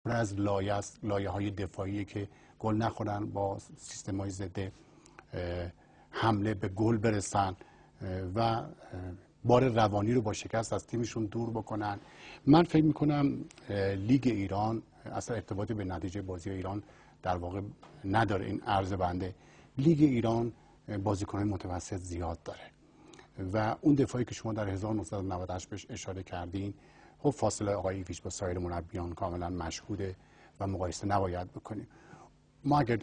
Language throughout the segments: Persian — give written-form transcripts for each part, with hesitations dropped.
از لایه‌های دفاعی که گل نخورن، با سیستم‌های ضد حمله به گل برسن و بار روانی رو با شکست از تیمشون دور بکنن. من فکر میکنم لیگ ایران اصلا ارتباطی به نتیجه بازی ایران در واقع نداره. این عرض بنده، لیگ ایران بازیکنان متوسط زیاد داره و اون دفاعی که شما در 1998 بهش اشاره کردین، خب فاصله آقای ایویچ با سایر مربیان کاملا مشهوده و مقایسه نباید بکنیم. ما اگر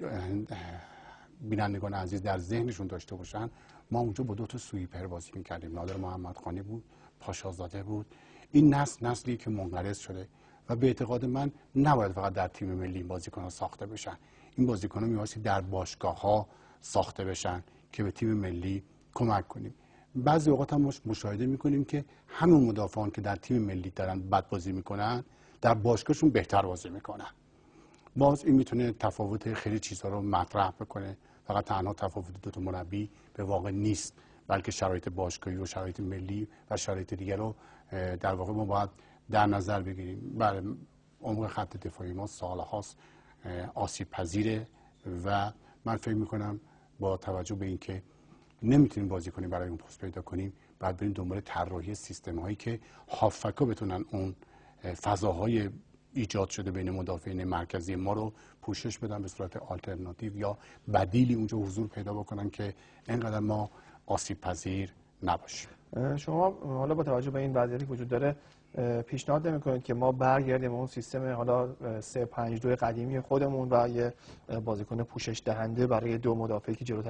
بینندگان عزیز در ذهنشون داشته باشن، ما اونجا با 2 تا سویپر بازی می‌کردیم. نادر محمدخانی بود، پاشازاده بود. این نسلی که منقرض شده و به اعتقاد من نباید فقط در تیم ملی این بازیکن‌ها ساخته بشن. این بازیکن‌ها می‌بایستی در باشگاه‌ها ساخته بشن که به تیم ملی کمک کنیم. بعضی اوقات هم مشاهده می‌کنیم که همون مدافعان که در تیم ملی دارن بد بازی می‌کنن، در باشگاهشون بهتر بازی می‌کنن. باز این میتونه تفاوت خیلی چیزها رو مطرح بکنه. فقط تنها تفاوت 2 تا مربی به واقع نیست، بلکه شرایط باشگاهی و شرایط ملی و شرایط دیگر رو در واقع ما باید در نظر بگیریم. بله، عمق خط دفاعی ما سالهاست آسیب پذیره و من فکر میکنم با توجه به اینکه نمیتونیم بازی کنیم برای اون پست پیدا کنیم، بعد بریم دنبال طراحی سیستم هایی که هافکا بتونن اون فضاهای ایجاد شده بین مدافعین مرکزی ما رو پوشش بدن به صورت آلترناتیو یا بدیلی اونجا حضور پیدا بکنن که اینقدر ما آسیب پذیر نباشیم. شما حالا با توجه به این وضعیتی که وجود داره پیشنهاد نمی‌کنید که ما برگردیم اون سیستم حالا 3-5-2 قدیمی خودمون و یه بازیکن پوشش دهنده برای 2 مدافعی که جلوتر